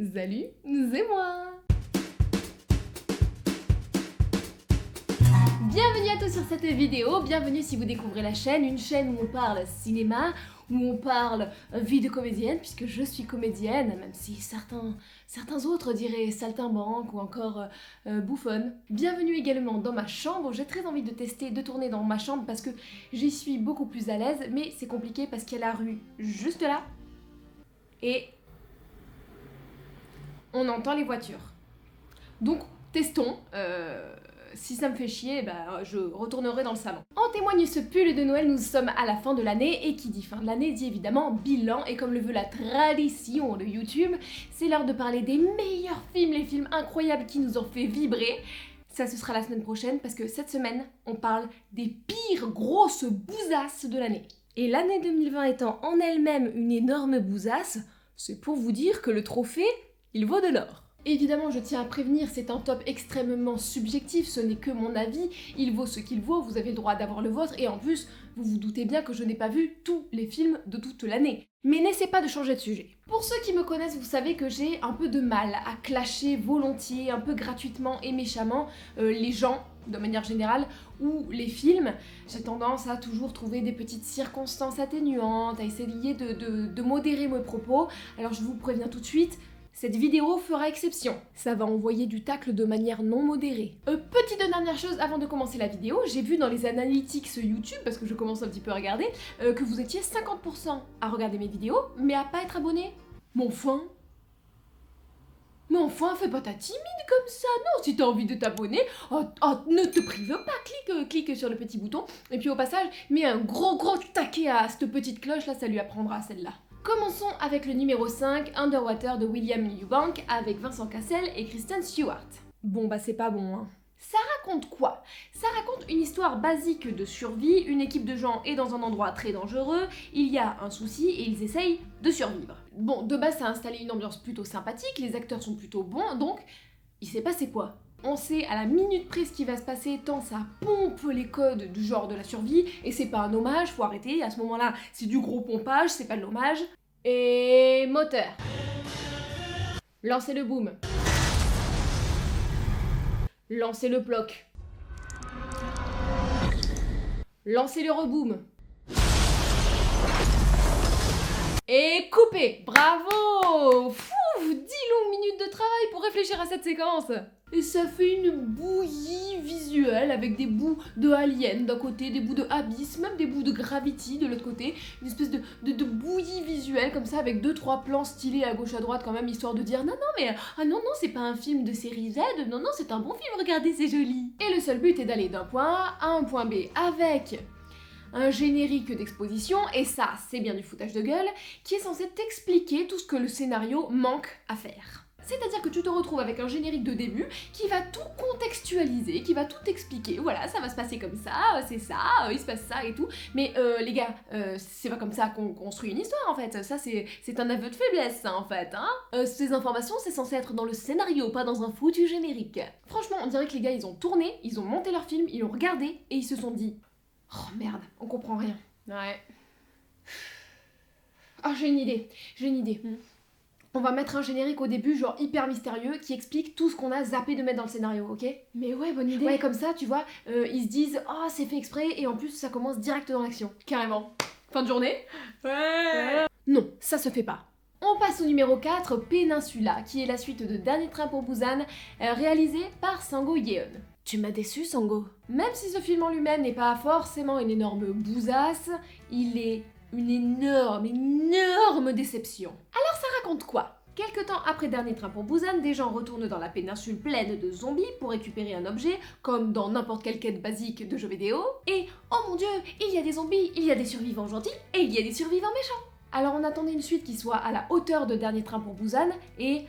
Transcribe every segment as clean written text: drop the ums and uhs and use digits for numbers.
Salut, c'est moi. Bienvenue à tous sur cette vidéo, bienvenue si vous découvrez la chaîne, une chaîne où on parle cinéma, où on parle vie de comédienne, puisque je suis comédienne, même si certains autres diraient saltimbanque ou encore bouffonne. Bienvenue également dans ma chambre, j'ai très envie de tester, de tourner dans ma chambre parce que j'y suis beaucoup plus à l'aise, mais c'est compliqué parce qu'il y a la rue juste là, et on entend les voitures. Donc testons, si ça me fait chier, je retournerai dans le salon. En témoigne ce pull de Noël, nous sommes à la fin de l'année, et qui dit fin de l'année dit évidemment bilan, et comme le veut la tradition de YouTube, c'est l'heure de parler des meilleurs films, les films incroyables qui nous ont fait vibrer. Ça, ce sera la semaine prochaine, parce que cette semaine, on parle des pires grosses bousasses de l'année. Et l'année 2020 étant en elle-même une énorme bousasse, c'est pour vous dire que le trophée, il vaut de l'or. Évidemment, je tiens à prévenir, c'est un top extrêmement subjectif, ce n'est que mon avis, il vaut ce qu'il vaut, vous avez le droit d'avoir le vôtre, et en plus, vous vous doutez bien que je n'ai pas vu tous les films de toute l'année. Mais n'essayez pas de changer de sujet. Pour ceux qui me connaissent, vous savez que j'ai un peu de mal à clasher volontiers, un peu gratuitement et méchamment, les gens, de manière générale, ou les films. J'ai tendance à toujours trouver des petites circonstances atténuantes, à essayer de modérer mes propos, alors je vous préviens tout de suite, cette vidéo fera exception. Ça va envoyer du tacle de manière non modérée. Petite dernière chose avant de commencer la vidéo, j'ai vu dans les analytics YouTube, parce que je commence un petit peu à regarder, que vous étiez 50% à regarder mes vidéos, mais à pas être abonné. Mais enfin, fais pas ta timide comme ça, non, si t'as envie de t'abonner, ne te prive pas, clique sur le petit bouton, et puis au passage, mets un gros taquet à cette petite cloche là, ça lui apprendra celle-là. Commençons avec le numéro 5, Underwater de William Eubank, avec Vincent Cassel et Kristen Stewart. Bon c'est pas bon hein. Ça raconte quoi? Ça raconte une histoire basique de survie, une équipe de gens est dans un endroit très dangereux, il y a un souci et ils essayent de survivre. Bon, de base ça a installé une ambiance plutôt sympathique, les acteurs sont plutôt bons, donc il s'est passé quoi? On sait à la minute près ce qui va se passer tant ça pompe les codes du genre de la survie, et c'est pas un hommage, faut arrêter, à ce moment-là c'est du gros pompage, c'est pas de l'hommage. Et moteur. Lancez le boom. Lancez le bloc. Lancez le reboom. Et coupez. Bravo. 10 longues minutes de travail pour réfléchir à cette séquence. Et ça fait une bouillie visuelle avec des bouts de Alien d'un côté, des bouts de Abyss, même des bouts de Gravity de l'autre côté. Une espèce de bouillie visuelle comme ça avec 2-3 plans stylés à gauche à droite quand même, histoire de dire non c'est pas un film de série Z, non c'est un bon film, regardez c'est joli. Et le seul but est d'aller d'un point A à un point B avec un générique d'exposition, et ça c'est bien du foutage de gueule, qui est censé t'expliquer tout ce que le scénario manque à faire. C'est-à-dire que tu te retrouves avec un générique de début qui va tout contextualiser, qui va tout expliquer, voilà, ça va se passer comme ça, c'est ça, il se passe ça et tout, mais les gars, c'est pas comme ça qu'on construit une histoire en fait, ça c'est un aveu de faiblesse ça en fait, hein. Ces informations c'est censé être dans le scénario, pas dans un foutu générique. Franchement, on dirait que les gars ils ont tourné, ils ont monté leur film, ils l'ont regardé et ils se sont dit « Oh merde, on comprend rien. » Ouais. Ah j'ai une idée. On va mettre un générique au début, genre hyper mystérieux, qui explique tout ce qu'on a zappé de mettre dans le scénario, ok? Mais ouais, bonne idée. Ouais, comme ça, tu vois, ils se disent « Oh, c'est fait exprès » et en plus, ça commence direct dans l'action. Carrément. Fin de journée? Ouais. Non, ça se fait pas. On passe au numéro 4, Peninsula, qui est la suite de Dernier Train pour Busan, réalisé par Sang-Go Yeon. Tu m'as déçu, Sang-Go. Même si ce film en lui-même n'est pas forcément une énorme bousasse, il est une énorme déception. Alors ça raconte quoi? Quelque temps après Dernier Train pour Busan, des gens retournent dans la péninsule pleine de zombies pour récupérer un objet, comme dans n'importe quelle quête basique de jeux vidéo, et oh mon dieu, il y a des zombies, il y a des survivants gentils, et il y a des survivants méchants. Alors on attendait une suite qui soit à la hauteur de Dernier Train pour Busan, et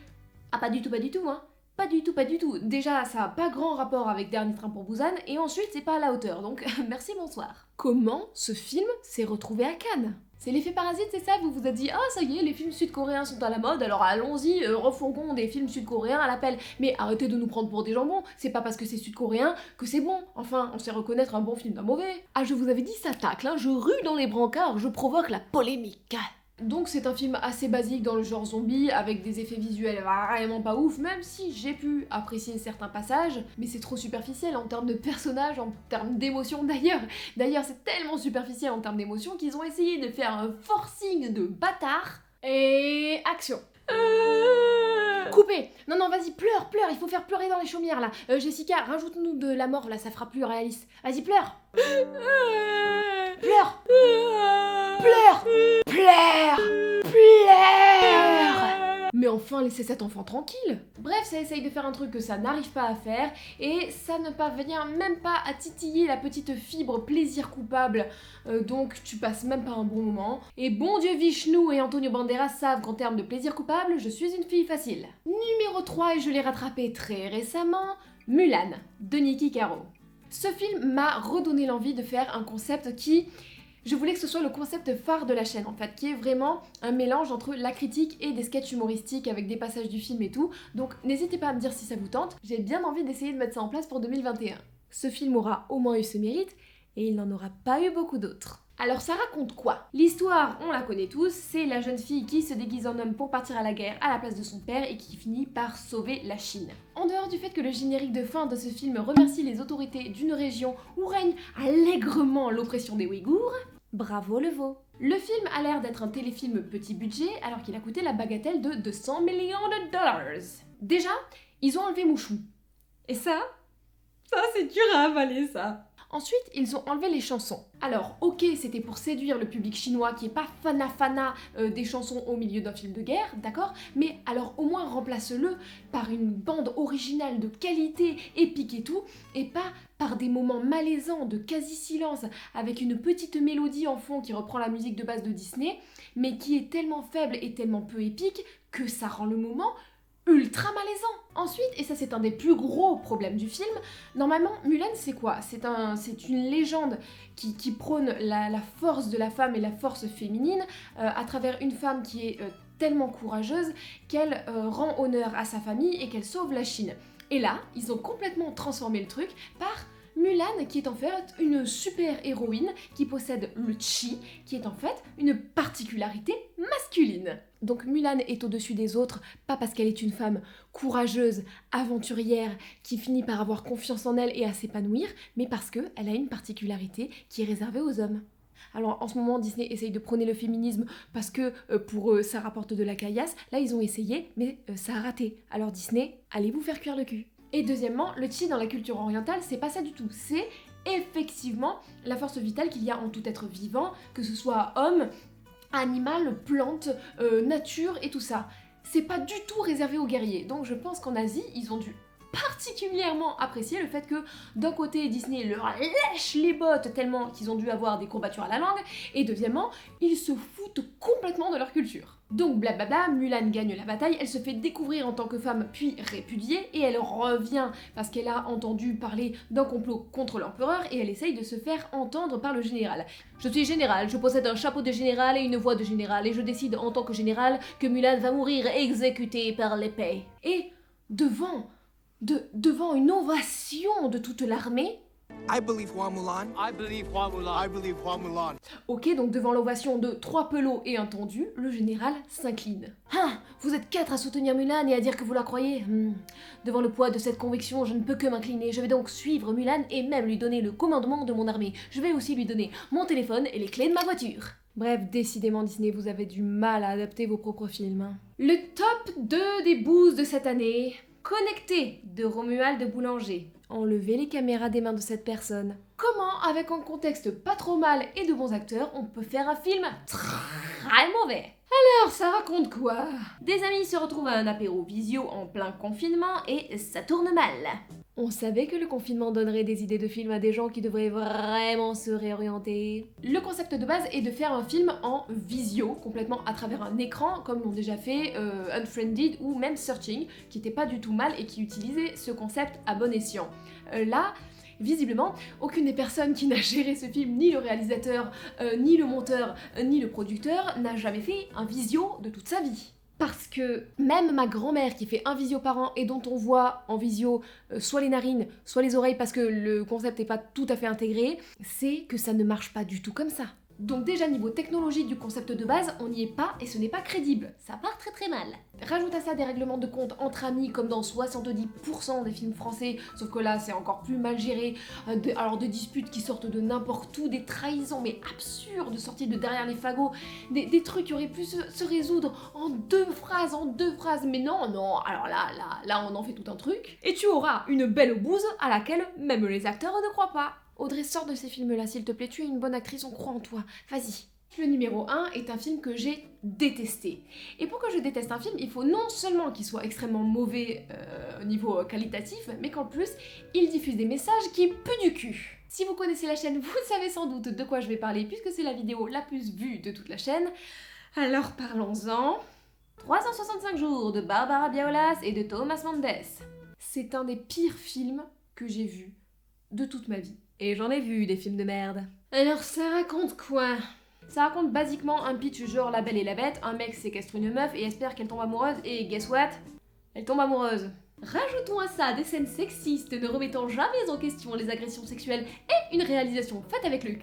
pas du tout, hein. Pas du tout. Déjà, ça a pas grand rapport avec Dernier Train pour Busan, et ensuite, c'est pas à la hauteur, donc merci, bonsoir. Comment ce film s'est retrouvé à Cannes? C'est l'effet parasite, c'est ça? Vous vous êtes dit « Ah, ça y est, les films sud-coréens sont à la mode, alors allons-y, refourgons des films sud-coréens à l'appel. » Mais arrêtez de nous prendre pour des jambons, c'est pas parce que c'est sud-coréen que c'est bon. Enfin, on sait reconnaître un bon film d'un mauvais. Ah, je vous avais dit, ça tacle, hein, je rue dans les brancards, je provoque la polémique. Donc c'est un film assez basique dans le genre zombie, avec des effets visuels vraiment pas ouf, même si j'ai pu apprécier certains passages, mais c'est trop superficiel en termes de personnages, en termes d'émotions. D'ailleurs c'est tellement superficiel en termes d'émotions qu'ils ont essayé de faire un forcing de bâtard. Et action. Coupé. Non, vas-y, pleure, il faut faire pleurer dans les chaumières, là. Jessica, rajoute-nous de la mort, là, ça fera plus réaliste. Vas-y, pleure. Pleure. Mais enfin, laissez cet enfant tranquille. Bref, ça essaye de faire un truc que ça n'arrive pas à faire, et ça ne parvient même pas à titiller la petite fibre plaisir coupable, donc tu passes même pas un bon moment. Et bon Dieu, Vishnu et Antonio Banderas savent qu'en termes de plaisir coupable, je suis une fille facile. Numéro 3, et je l'ai rattrapé très récemment, Mulan, de Niki Caro. Ce film m'a redonné l'envie de faire un concept qui... Je voulais que ce soit le concept phare de la chaîne en fait, qui est vraiment un mélange entre la critique et des sketchs humoristiques avec des passages du film et tout. Donc n'hésitez pas à me dire si ça vous tente, j'ai bien envie d'essayer de mettre ça en place pour 2021. Ce film aura au moins eu ce mérite, et il n'en aura pas eu beaucoup d'autres. Alors ça raconte quoi? L'histoire, on la connaît tous, c'est la jeune fille qui se déguise en homme pour partir à la guerre à la place de son père et qui finit par sauver la Chine. En dehors du fait que le générique de fin de ce film remercie les autorités d'une région où règne allègrement l'oppression des Ouïghours, bravo le veau. Le film a l'air d'être un téléfilm petit budget alors qu'il a coûté la bagatelle de 200 millions de dollars. Déjà, ils ont enlevé Mouchou. Et ça c'est dur à avaler ça. Ensuite, ils ont enlevé les chansons. Alors, ok, c'était pour séduire le public chinois qui est pas fana des chansons au milieu d'un film de guerre, d'accord? Mais alors au moins remplace-le par une bande originale de qualité, épique et tout, et pas par des moments malaisants de quasi-silence avec une petite mélodie en fond qui reprend la musique de base de Disney, mais qui est tellement faible et tellement peu épique que ça rend le moment ultra malaisant. Ensuite, et ça c'est un des plus gros problèmes du film, normalement Mulan c'est quoi? C'est une légende qui prône la force de la femme et la force féminine à travers une femme qui est tellement courageuse qu'elle rend honneur à sa famille et qu'elle sauve la Chine. Et là, ils ont complètement transformé le truc par Mulan, qui est en fait une super héroïne qui possède le chi, qui est en fait une particularité masculine. Donc Mulan est au-dessus des autres, pas parce qu'elle est une femme courageuse, aventurière, qui finit par avoir confiance en elle et à s'épanouir, mais parce qu'elle a une particularité qui est réservée aux hommes. Alors en ce moment Disney essaye de prôner le féminisme parce que pour eux ça rapporte de la caillasse. Là ils ont essayé mais ça a raté. Alors Disney, allez vous faire cuire le cul. Et deuxièmement, le chi dans la culture orientale c'est pas ça du tout. C'est effectivement la force vitale qu'il y a en tout être vivant, que ce soit homme, animal, plante, nature et tout ça. C'est pas du tout réservé aux guerriers. Donc je pense qu'en Asie ils ont dû particulièrement apprécié le fait que d'un côté Disney leur lèche les bottes tellement qu'ils ont dû avoir des courbatures à la langue, et deuxièmement ils se foutent complètement de leur culture. Donc blablabla, Mulan gagne la bataille, elle se fait découvrir en tant que femme puis répudiée, et elle revient parce qu'elle a entendu parler d'un complot contre l'empereur et elle essaye de se faire entendre par le général. Je suis général, je possède un chapeau de général et une voix de général, et je décide en tant que général que Mulan va mourir exécutée par l'épée. Et devant une ovation de toute l'armée. I believe Hua Mulan. I believe Hua Mulan. I believe Hua Mulan. Ok, donc devant l'ovation de 3 pelots et un tendu, le général s'incline. Ah, vous êtes 4 à soutenir Mulan et à dire que vous la croyez. Devant le poids de cette conviction, je ne peux que m'incliner. Je vais donc suivre Mulan et même lui donner le commandement de mon armée. Je vais aussi lui donner mon téléphone et les clés de ma voiture. Bref, décidément Disney, vous avez du mal à adapter vos propres films. Le top 2 des boosts de cette année... Connecté de Romuald Boulanger. Enlevez les caméras des mains de cette personne. Comment, avec un contexte pas trop mal et de bons acteurs, on peut faire un film très mauvais? Alors, ça raconte quoi? Des amis se retrouvent à un apéro visio en plein confinement et ça tourne mal. On savait que le confinement donnerait des idées de films à des gens qui devraient vraiment se réorienter. Le concept de base est de faire un film en visio, complètement à travers un écran, comme l'ont déjà fait Unfriended ou même Searching, qui était pas du tout mal et qui utilisait ce concept à bon escient. Là, visiblement, aucune des personnes qui n'a géré ce film, ni le réalisateur, ni le monteur, ni le producteur, n'a jamais fait un visio de toute sa vie. Parce que même ma grand-mère qui fait un visio par an et dont on voit en visio soit les narines, soit les oreilles parce que le concept n'est pas tout à fait intégré, c'est que ça ne marche pas du tout comme ça. Donc déjà niveau technologie du concept de base, on n'y est pas et ce n'est pas crédible. Ça part très mal. Rajoute à ça des règlements de compte entre amis comme dans 70% des films français, sauf que là c'est encore plus mal géré. Alors des disputes qui sortent de n'importe où, des trahisons mais absurdes sorties de derrière les fagots, des trucs qui auraient pu se résoudre en deux phrases, mais non, alors là on en fait tout un truc. Et tu auras une belle bouse à laquelle même les acteurs ne croient pas. Audrey, sors de ces films-là, s'il te plaît, tu es une bonne actrice, on croit en toi, vas-y. Le numéro 1 est un film que j'ai détesté. Et pour que je déteste un film, il faut non seulement qu'il soit extrêmement mauvais au niveau qualitatif, mais qu'en plus, il diffuse des messages qui puent du cul. Si vous connaissez la chaîne, vous savez sans doute de quoi je vais parler, puisque c'est la vidéo la plus vue de toute la chaîne. Alors parlons-en. 365 jours de Barbara Biaolas et de Thomas Mendes. C'est un des pires films que j'ai vus de toute ma vie. Et j'en ai vu des films de merde. Alors ça raconte quoi ? Ça raconte basiquement un pitch genre La Belle et la Bête, un mec séquestre une meuf et espère qu'elle tombe amoureuse, et guess what ? Elle tombe amoureuse. Rajoutons à ça des scènes sexistes ne remettant jamais en question les agressions sexuelles et une réalisation faite avec le cul.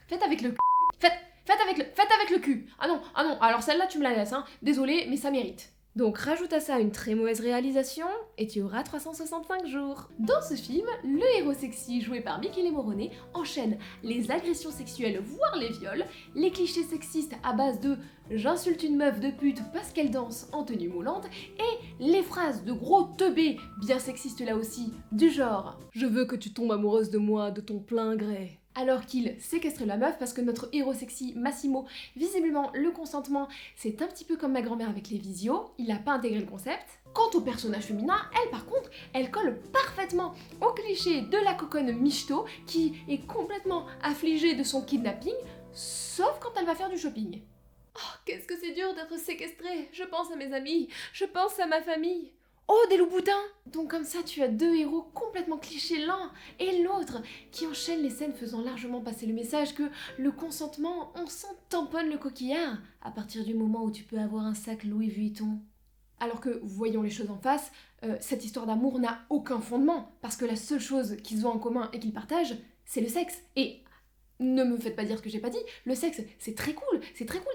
Faites avec le cul. Ah non, alors celle-là tu me la laisses, hein. Désolée, mais ça mérite. Donc rajoute à ça une très mauvaise réalisation et tu auras 365 jours. Dans ce film, le héros sexy joué par Michele Morrone enchaîne les agressions sexuelles voire les viols, les clichés sexistes à base de « j'insulte une meuf de pute parce qu'elle danse en tenue moulante » et les phrases de gros teubés, bien sexistes là aussi, du genre « je veux que tu tombes amoureuse de moi de ton plein gré ». Alors qu'il séquestre la meuf parce que notre héros sexy, Massimo, visiblement le consentement, c'est un petit peu comme ma grand-mère avec les visios, il n'a pas intégré le concept. Quant au personnage féminin, elle par contre, elle colle parfaitement au cliché de la coconne michto qui est complètement affligée de son kidnapping, sauf quand elle va faire du shopping. Oh, qu'est-ce que c'est dur d'être séquestrée, je pense à mes amis, je pense à ma famille. Oh, des loups boudins! Donc comme ça, tu as deux héros complètement clichés l'un et l'autre qui enchaînent les scènes faisant largement passer le message que le consentement, on s'en tamponne le coquillard à partir du moment où tu peux avoir un sac Louis Vuitton. Alors que, voyons les choses en face, cette histoire d'amour n'a aucun fondement parce que la seule chose qu'ils ont en commun et qu'ils partagent, c'est le sexe. Et ne me faites pas dire ce que j'ai pas dit, le sexe c'est très cool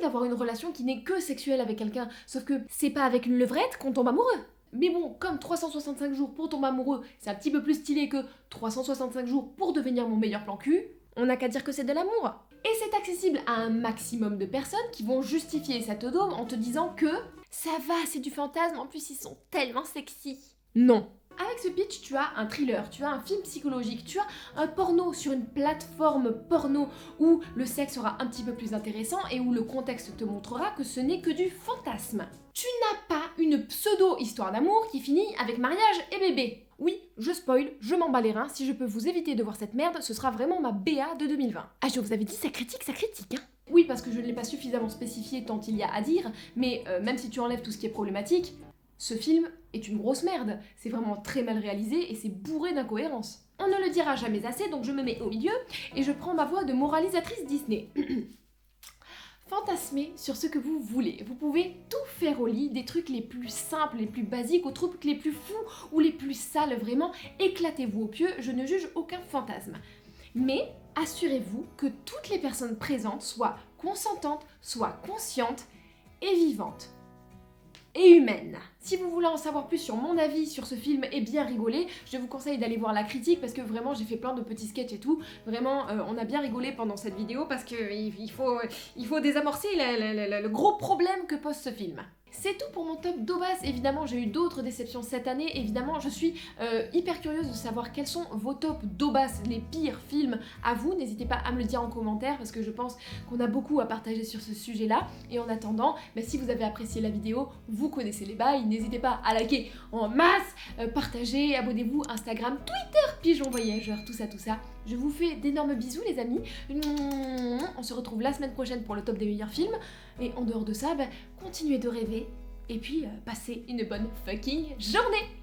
d'avoir une relation qui n'est que sexuelle avec quelqu'un, sauf que c'est pas avec une levrette qu'on tombe amoureux. Mais bon, comme 365 jours pour tomber amoureux, c'est un petit peu plus stylé que 365 jours pour devenir mon meilleur plan cul, on n'a qu'à dire que c'est de l'amour. Et c'est accessible à un maximum de personnes qui vont justifier cette dôme en te disant que ça va, c'est du fantasme, en plus ils sont tellement sexy. Non. Avec ce pitch, tu as un thriller, tu as un film psychologique, tu as un porno sur une plateforme porno où le sexe sera un petit peu plus intéressant et où le contexte te montrera que ce n'est que du fantasme. Tu n'as pas une pseudo-histoire d'amour qui finit avec mariage et bébé. Oui, je spoil, je m'en bats les reins, si je peux vous éviter de voir cette merde, ce sera vraiment ma BA de 2020. Ah, je vous avais dit, ça critique, hein. Oui, parce que je ne l'ai pas suffisamment spécifié tant il y a à dire, mais même si tu enlèves tout ce qui est problématique, ce film est une grosse merde. C'est vraiment très mal réalisé et c'est bourré d'incohérences. On ne le dira jamais assez, donc je me mets au milieu et je prends ma voix de moralisatrice Disney. Fantasmez sur ce que vous voulez. Vous pouvez tout faire au lit, des trucs les plus simples, les plus basiques, aux trucs les plus fous ou les plus sales, vraiment. Éclatez-vous au pieu, je ne juge aucun fantasme. Mais assurez-vous que toutes les personnes présentes soient consentantes, soient conscientes et vivantes. Et humaine. Si vous voulez en savoir plus sur mon avis sur ce film et bien rigoler, je vous conseille d'aller voir la critique parce que vraiment j'ai fait plein de petits sketchs et tout. Vraiment, on a bien rigolé pendant cette vidéo parce qu'il faut désamorcer le gros problème que pose ce film. C'est tout pour mon top d'Aubas. Évidemment, j'ai eu d'autres déceptions cette année. Évidemment, je suis hyper curieuse de savoir quels sont vos tops d'Aubas, les pires films à vous. N'hésitez pas à me le dire en commentaire parce que je pense qu'on a beaucoup à partager sur ce sujet-là. Et en attendant, si vous avez apprécié la vidéo, vous connaissez les bails. N'hésitez pas à liker en masse, partager, abonnez-vous, Instagram, Twitter, Pigeon Voyageur, tout ça. Je vous fais d'énormes bisous les amis. On se retrouve la semaine prochaine pour le top des meilleurs films. Et en dehors de ça, continuez de rêver et puis passez une bonne fucking journée.